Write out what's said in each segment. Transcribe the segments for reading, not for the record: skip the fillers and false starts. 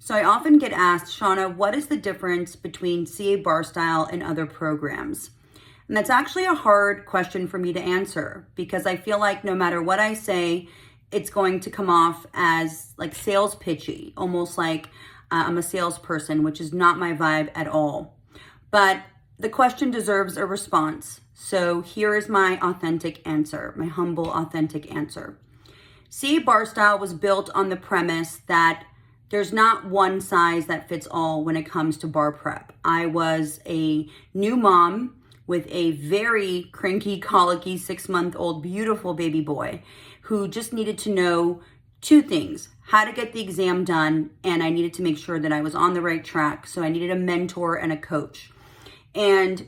So I often get asked, Shauna, what is the difference between CA Bar Style and other programs? And that's actually a hard question for me to answer because I feel like no matter what I say, it's going to come off as like sales pitchy, almost like I'm a salesperson, which is not my vibe at all. But the question deserves a response. So here is my authentic answer, my humble, authentic answer. CA Bar Style was built on the premise that there's not one size that fits all when it comes to bar prep. I was a new mom with a very cranky, colicky 6-month-old beautiful baby boy who just needed to know two things: how to get the exam done, and I needed to make sure that I was on the right track. So I needed a mentor and a coach. And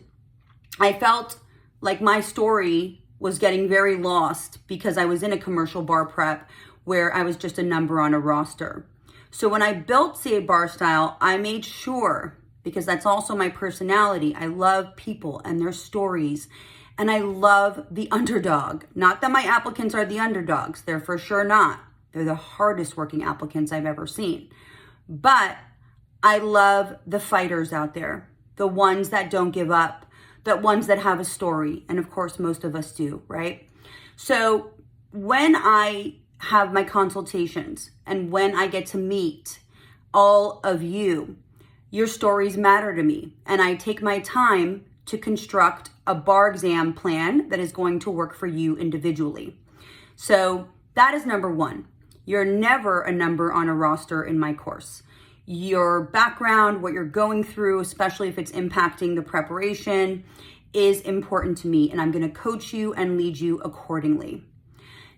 I felt like my story was getting very lost because I was in a commercial bar prep where I was just a number on a roster. So when I built CA Bar Style, I made sure, because that's also my personality, I love people and their stories, and I love the underdog. Not that my applicants are the underdogs, they're for sure not. They're the hardest working applicants I've ever seen. But I love the fighters out there, the ones that don't give up, the ones that have a story. And of course, most of us do, right? So when I have my consultations and when I get to meet all of you, your stories matter to me. And I take my time to construct a bar exam plan that is going to work for you individually. So that is number one. You're never a number on a roster in my course. Your background, what you're going through, especially if it's impacting the preparation, is important to me, and I'm going to coach you and lead you accordingly.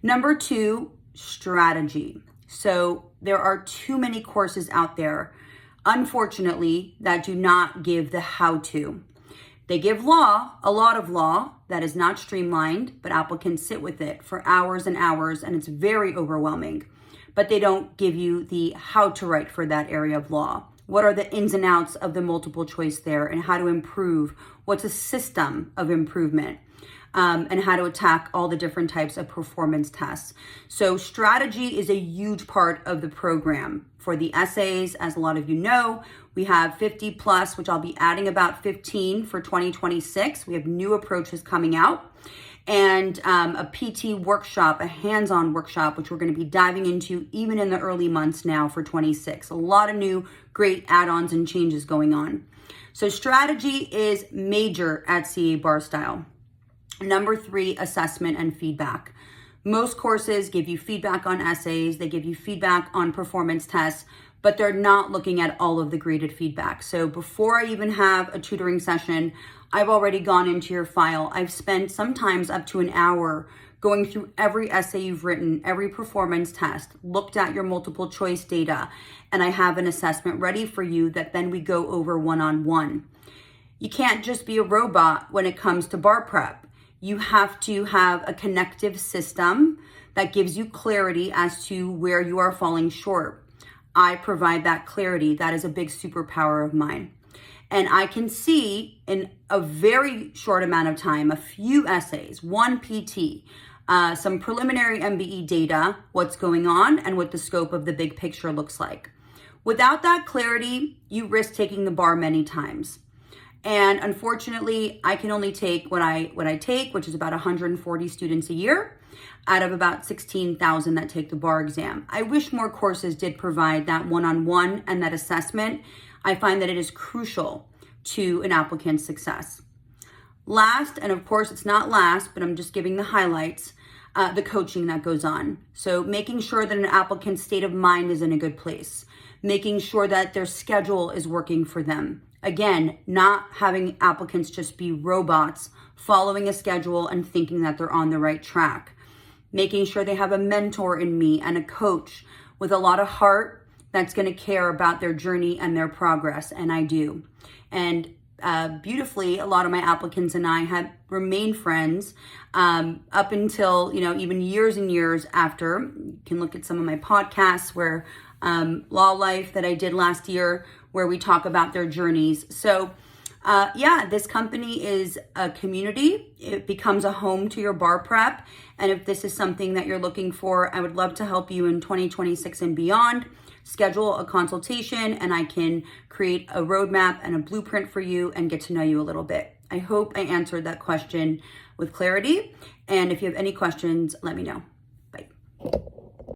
Number two, strategy. So there are too many courses out there, unfortunately, that do not give the how-to. They give law, a lot of law that is not streamlined, but applicants sit with it for hours and hours, and it's very overwhelming. But they don't give you the how to write for that area of law. What are the ins and outs of the multiple choice there and how to improve? What's a system of improvement? And how to attack all the different types of performance tests. So strategy is a huge part of the program. For the essays, as a lot of you know, we have 50 plus, which I'll be adding about 15 for 2026. We have new approaches coming out. And a PT workshop, a hands-on workshop, which we're going to be diving into even in the early months now for 26. A lot of new great add-ons and changes going on. So strategy is major at CA Bar Style. Number three, assessment and feedback. Most courses give you feedback on essays, they give you feedback on performance tests, but they're not looking at all of the graded feedback. So before I even have a tutoring session, I've already gone into your file. I've spent sometimes up to an hour going through every essay you've written, every performance test, looked at your multiple choice data, and I have an assessment ready for you that then we go over one-on-one. You can't just be a robot when it comes to bar prep. You have to have a connective system that gives you clarity as to where you are falling short. I provide that clarity. That is a big superpower of mine. And I can see in a very short amount of time, a few essays, one PT, some preliminary MBE data, what's going on and what the scope of the big picture looks like. Without that clarity, you risk taking the bar many times. And unfortunately, I can only take what I take, which is about 140 students a year out of about 16,000 that take the bar exam. I wish more courses did provide that one-on-one and that assessment. I find that it is crucial to an applicant's success. Last, and of course it's not last, but I'm just giving the highlights, the coaching that goes on. So making sure that an applicant's state of mind is in a good place, making sure that their schedule is working for them. Again, not having applicants just be robots, following a schedule and thinking that they're on the right track. Making sure they have a mentor in me and a coach with a lot of heart that's going to care about their journey and their progress, and I do. And beautifully, a lot of my applicants and I have remained friends up until, even years and years after. You can look at some of my podcasts where Law Life that I did last year, where we talk about their journeys. So Yeah, this company is a community. It becomes a home to your bar prep. And if this is something that you're looking for, I would love to help you in 2026 and beyond. Schedule a consultation and I can create a roadmap and a blueprint for you and get to know you a little bit. I hope I answered that question with clarity. And if you have any questions, let me know.